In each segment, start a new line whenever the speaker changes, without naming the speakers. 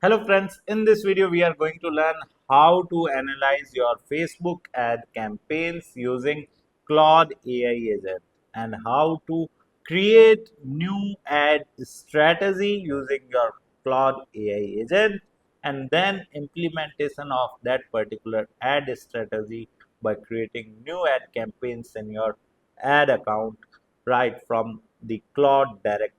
Hello friends, in this video we are going to learn how to analyze your Facebook ad campaigns using Claude AI agent and how to create new ad strategy using your Claude AI agent and then implementation of that particular ad strategy by creating new ad campaigns in your ad account right from the Claude directly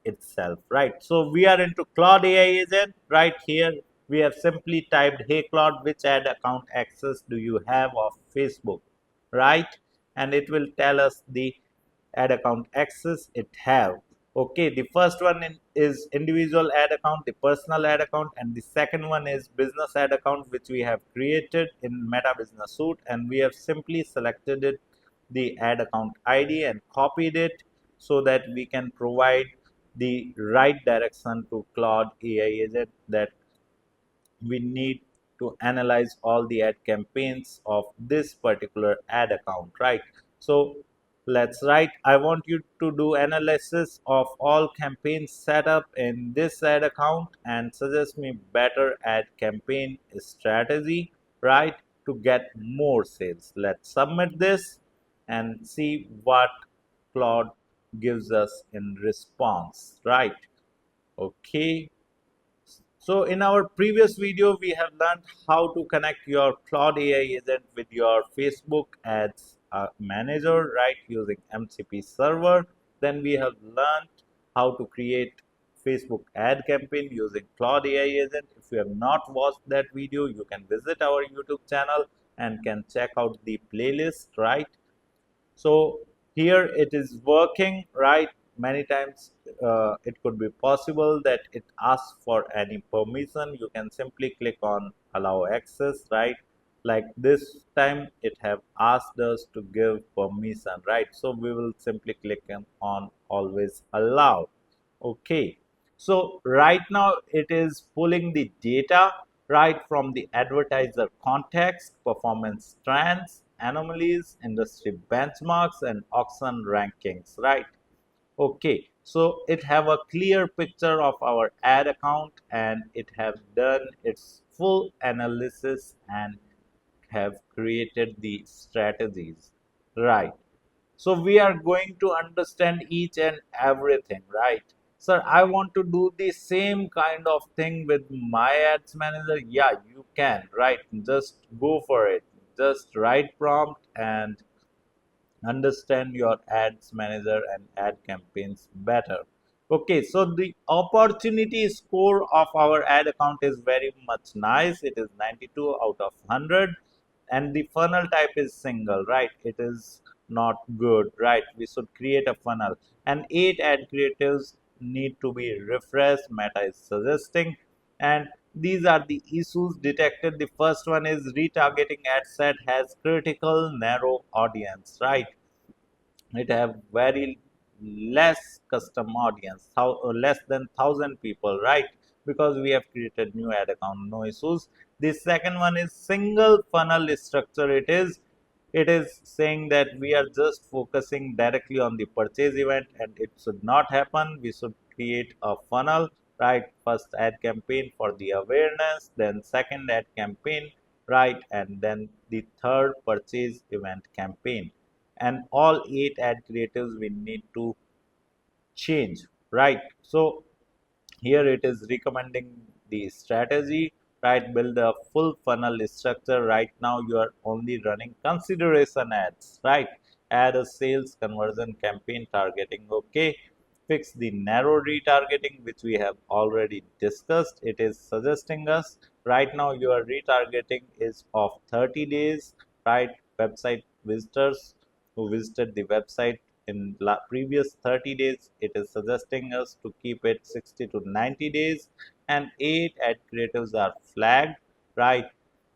itself, right? So we are into Claude AI agent right here. We have simply typed, hey Claude, which ad account access do you have of Facebook, right? And it will tell us the ad account access it have. Okay, the first one is individual ad account, the personal ad account, and the second one is business ad account, which we have created in Meta Business Suite, and we have simply selected it the ad account ID and copied it so that we can provide the right direction to Claude AI agent that we need to analyze all the ad campaigns of this particular ad account, right? So let's write, I want you to do analysis of all campaigns set up in this ad account and suggest me better ad campaign strategy, right, to get more sales. Let's submit this and see what Claude gives us in response, right? Okay, so in our previous video, we have learned how to connect your Claude AI agent with your Facebook ads manager, right, using MCP server. Then we have learned how to create Facebook ad campaign using Claude AI agent. If you have not watched that video, you can visit our YouTube channel and can check out the playlist, right? So here it is working, right? Many times it could be possible that it asks for any permission. You can simply click on allow access, right? Like this time it have asked us to give permission, right? So we will simply click on always allow. Okay, so right now it is pulling the data right from the advertiser context, performance trends, anomalies, industry benchmarks, and auction rankings, right? Okay, so it have a clear picture of our ad account and it have done its full analysis and have created the strategies, right? So we are going to understand each and everything, right? Sir, I want to do the same kind of thing with my ads manager. Yeah, you can, right? Just go for it. Just write prompt and understand your ads manager and ad campaigns better. Okay, so the opportunity score of our ad account is very much nice. It is 92 out of 100, and the funnel type is single, right? It is not good, right? We should create a funnel, and 8 ad creatives need to be refreshed. Meta is suggesting, and these are the issues detected. The first one is retargeting ad set has critical narrow audience, right? It have very less custom audience, less than 1,000 people, right? Because we have created new ad account, no issues. The second one is single funnel structure. It is saying that we are just focusing directly on the purchase event and it should not happen. We should create a funnel, right? First ad campaign for the awareness, then second ad campaign, right, and then the third purchase event campaign, and all 8 ad creatives we need to change, right? So here it is recommending the strategy, right? Build a full funnel structure. Right now you are only running consideration ads, right? Add a sales conversion campaign targeting. Okay, fix the narrow retargeting, which we have already discussed. It is suggesting us right now your retargeting is of 30 days, right? Website visitors who visited the website in previous 30 days, it is suggesting us to keep it 60 to 90 days, and 8 ad creatives are flagged, right,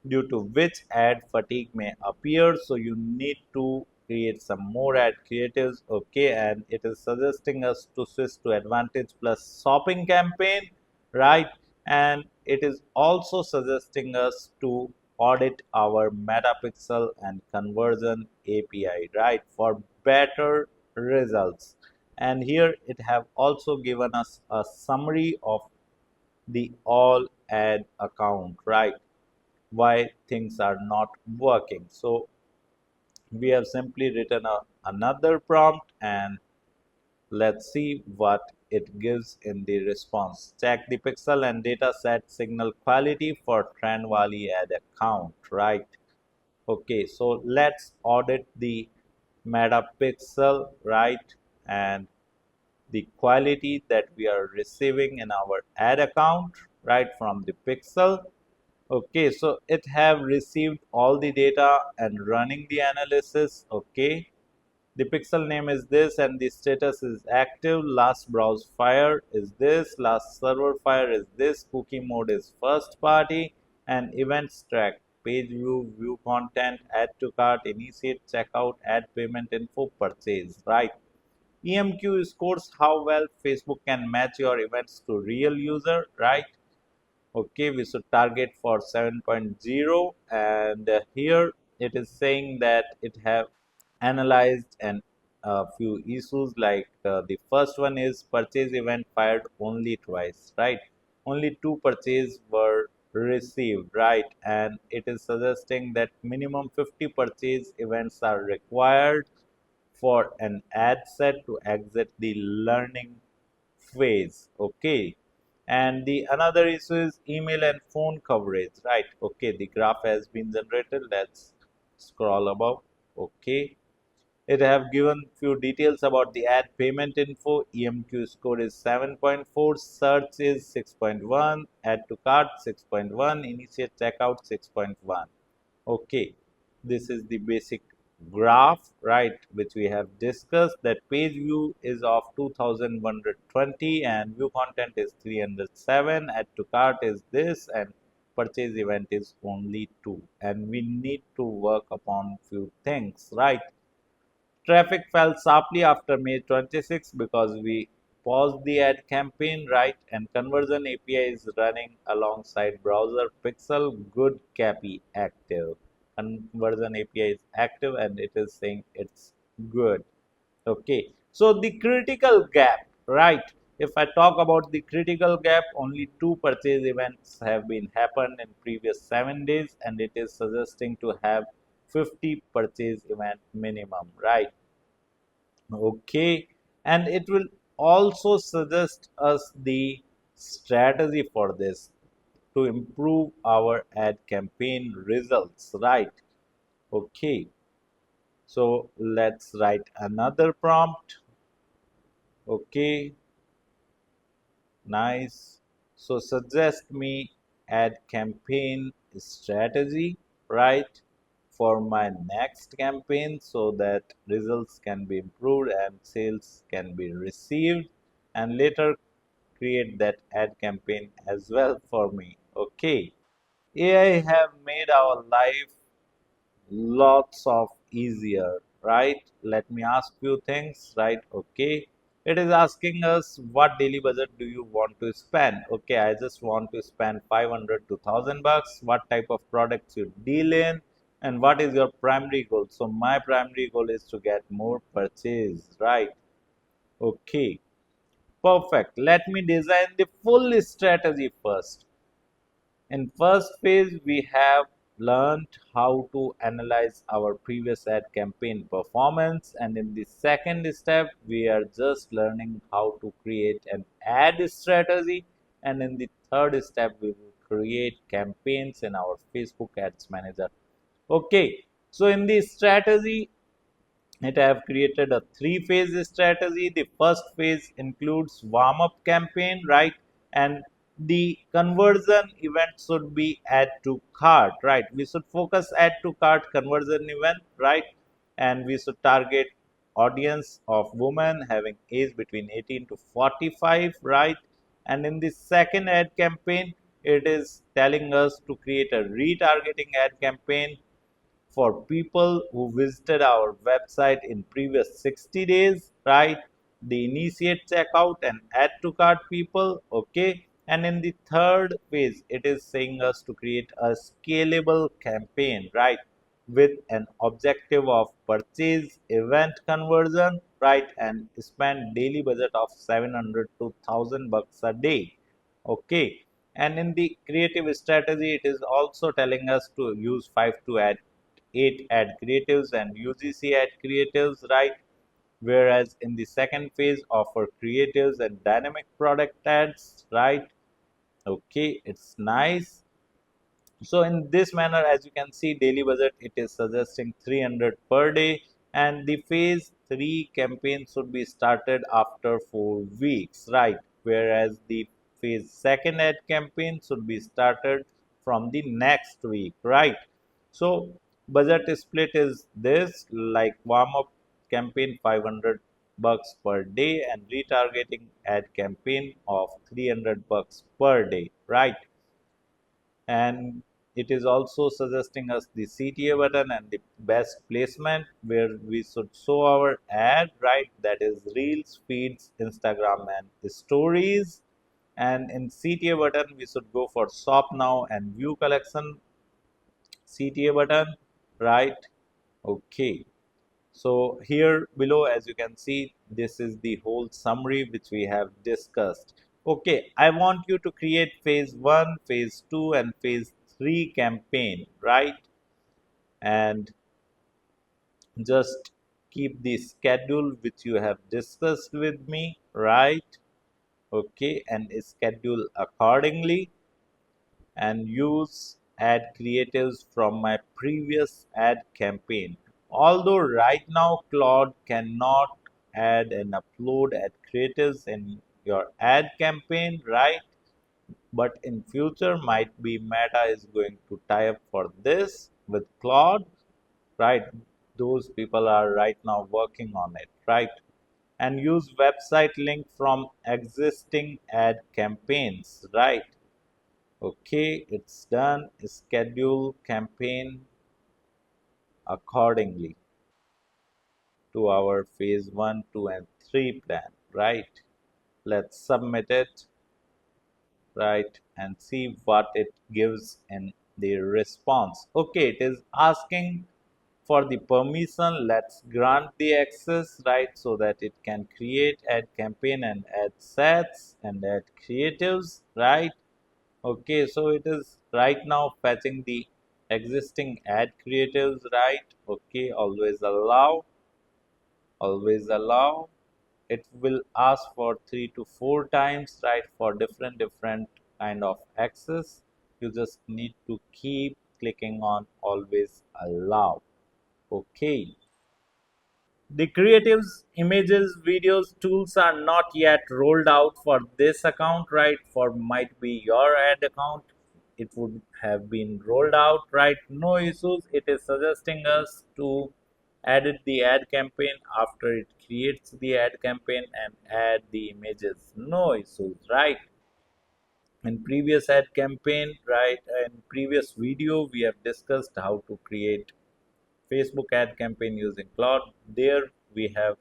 due to which ad fatigue may appear. So you need to create some more ad creatives. Okay, and it is suggesting us to switch to advantage plus shopping campaign, right? And it is also suggesting us to audit our metapixel and conversion API, right, for better results. And here it have also given us a summary of the all ad account, right? Why things are not working. So we have simply written another prompt, and let's see what it gives in the response. Check the pixel and data set signal quality for Trendwali ad account, right? Okay, so let's audit the metapixel, right? And the quality that we are receiving in our ad account, right, from the pixel. Okay, so it have received all the data and running the analysis. Okay, the pixel name is this and the status is active. Last browse fire is this. Last server fire is this. Cookie mode is first party, and events track. Page view, view content, add to cart, initiate checkout, add payment info, purchase. Right. EMQ scores how well Facebook can match your events to real user. Right. Okay, we should target for 7.0, and here it is saying that it have analyzed and a few issues, like the first one is purchase event fired only twice, right? Only two purchases were received, right? And it is suggesting that minimum 50 purchase events are required for an ad set to exit the learning phase. Okay, and the another issue is email and phone coverage, right? Okay, the graph has been generated. Let's scroll above. Okay, it have given few details about the ad payment info. EMQ score is 7.4, search is 6.1, add to cart 6.1, initiate checkout 6.1. Okay, this is the basic graph, right, which we have discussed. That page view is of 2120 and view content is 307. Add to cart is this, and purchase event is only 2. And we need to work upon few things, right? Traffic fell sharply after May 26 because we paused the ad campaign, right? And conversion API is running alongside browser pixel good copy active. Conversion API is active and it is saying it's good. Okay, so the critical gap, right? If I talk about the critical gap, only two purchase events have been happened in previous 7 days, and it is suggesting to have 50 purchase event minimum, right? Okay, and it will also suggest us the strategy for this to improve our ad campaign results, right? Okay, so let's write another prompt. Okay, nice. So suggest me ad campaign strategy, right, for my next campaign so that results can be improved and sales can be received, and later create that ad campaign as well for me. Okay. AI have made our life lots of easier, right? Let me ask you things, right? Okay, it is asking us what daily budget do you want to spend. Okay, I just want to spend 500 to 1000 bucks. What type of products you deal in, and what is your primary goal? So my primary goal is to get more purchase, right? Okay, perfect. Let me design the full strategy first. In first phase, we have learned how to analyze our previous ad campaign performance, and in the second step, we are just learning how to create an ad strategy, and in the third step, we will create campaigns in our Facebook Ads Manager. Okay, so in the strategy, it have created a three-phase strategy. The first phase includes warm-up campaign, right? And the conversion event should be add to cart, right? We should focus add to cart conversion event, right? And we should target audience of women having age between 18 to 45, right? And in the second ad campaign, it is telling us to create a retargeting ad campaign for people who visited our website in previous 60 days, right? The initiate checkout and add to cart people. Okay, and in the third phase it is saying us to create a scalable campaign, right, with an objective of purchase event conversion, right, and spend daily budget of 700 to 1000 bucks a day. Okay, And in the creative strategy, it is also telling us to use 5 to add 8 ad creatives and UGC ad creatives, right? Whereas in the second phase, offer creatives and dynamic product ads, right? Okay, it's nice. So in this manner, as you can see, daily budget, it is suggesting 300 per day, and the phase 3 campaign should be started after 4 weeks, right? Whereas the phase second ad campaign should be started from the next week, right? So budget split is this, like warm up campaign 500 bucks per day and retargeting ad campaign of 300 bucks per day, right? And it is also suggesting us the CTA button and the best placement where we should show our ad, right? That is Reels, Feeds, Instagram, and Stories. And in CTA button, we should go for Shop Now and View Collection CTA button, right? Okay. So here below, as you can see, this is the whole summary which we have discussed. Okay, I want you to create phase 1, phase 2 and phase 3 campaign, right? And just keep the schedule which you have discussed with me, right? Okay, and schedule accordingly and use ad creatives from my previous ad campaign. Although right now Claude cannot add and upload ad creatives in your ad campaign, right? But in future might be Meta is going to tie up for this with Claude, right? Those people are right now working on it, right? And use website link from existing ad campaigns, right? Okay, it's done. Schedule campaign accordingly to our phase 1, 2, and 3 plan, right? Let's submit it, right? And see what it gives in the response. Okay, it is asking for the permission. Let's grant the access, right? So that it can create ad campaign and ad sets and add creatives, right? Okay, so it is right now fetching the existing ad creatives, right? Okay, always allow. It will ask for 3 to 4 times, right? For different kind of access. You just need to keep clicking on always allow. Okay. The creatives, images, videos, tools are not yet rolled out for this account, right? For might be your ad account, it would have been rolled out, right? No issues. It is suggesting us to edit the ad campaign after it creates the ad campaign and add the images. No issues, right? In previous ad campaign, right? In previous video, we have discussed how to create Facebook ad campaign using Claude. There we have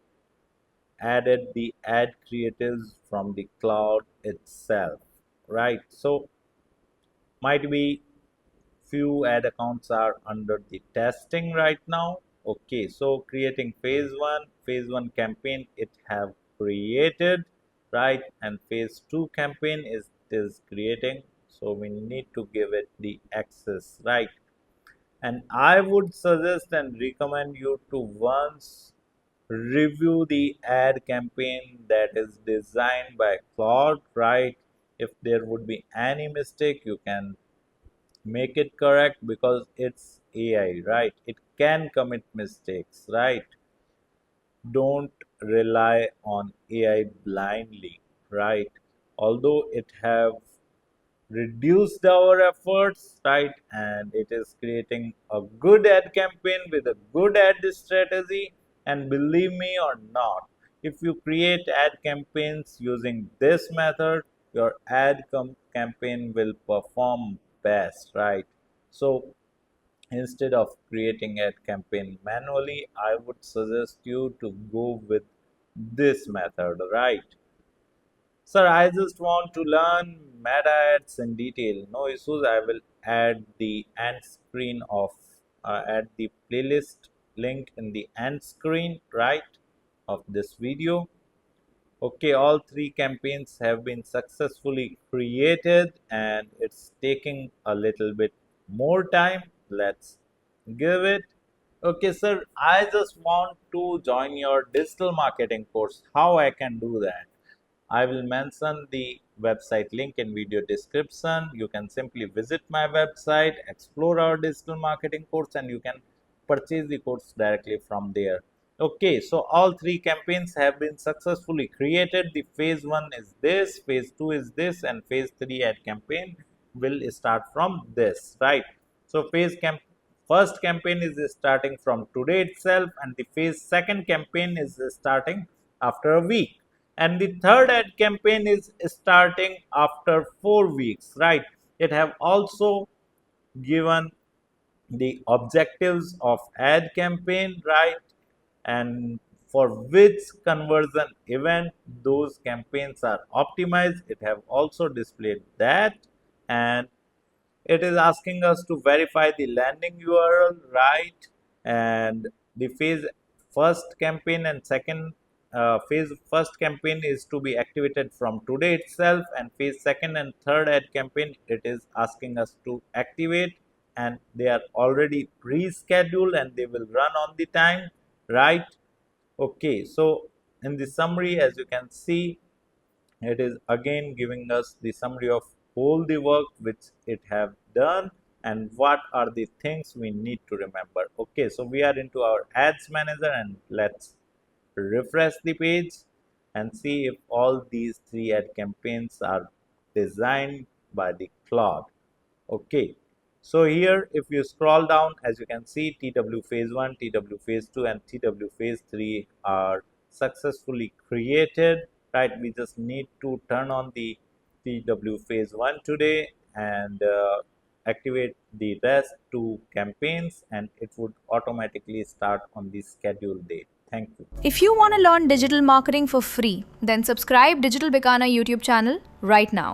added the ad creatives from the Claude itself, right? So might be few ad accounts are under the testing right now. Okay, so creating phase 1 campaign it have created, right? And phase 2 campaign is creating, so we need to give it the access, right? And I would suggest and recommend you to once review the ad campaign that is designed by Claude, right? If there would be any mistake, you can make it correct because it's AI, right? It can commit mistakes, right? Don't rely on AI blindly, right? Although it have reduced our efforts, right? And it is creating a good ad campaign with a good ad strategy. And believe me or not, if you create ad campaigns using this method, your campaign will perform best, right? So instead of creating ad campaign manually, I would suggest you to go with this method, right? Sir, I just want to learn meta ads in detail. No issues. I will add the end screen of add the playlist link in the end screen, right, of this video. Okay, all three campaigns have been successfully created and it's taking a little bit more time. Let's give it. Okay, sir, I just want to join your digital marketing course. How I can do that? I will mention the website link in video description. You can simply visit my website, explore our digital marketing course, and you can purchase the course directly from there. Okay, so all three campaigns have been successfully created. The phase one is this, phase two is this, and phase three ad campaign will start from this, right? So first campaign is starting from today itself, and the phase second campaign is starting after a week, and the third ad campaign is starting after 4 weeks, right? It have also given the objectives of ad campaign, right? And for which conversion event those campaigns are optimized, it have also displayed that. And it is asking us to verify the landing URL, right? And the phase first campaign and second phase first campaign is to be activated from today itself, and phase second and third ad campaign it is asking us to activate, and they are already pre-scheduled and they will run on the time, right? Okay, so in the summary, as you can see, it is again giving us the summary of all the work which it have done and what are the things we need to remember. Okay, so we are into our ads manager, and let's refresh the page and see if all these three ad campaigns are designed by the Claude. Okay, so here if you scroll down, as you can see, TW phase 1, TW phase 2 and TW phase 3 are successfully created, right? We just need to turn on the TW phase 1 today and activate the rest two campaigns, and it would automatically start on the scheduled date. Thank you.
If you want to learn digital marketing for free, then subscribe Digital Bikana YouTube channel right now.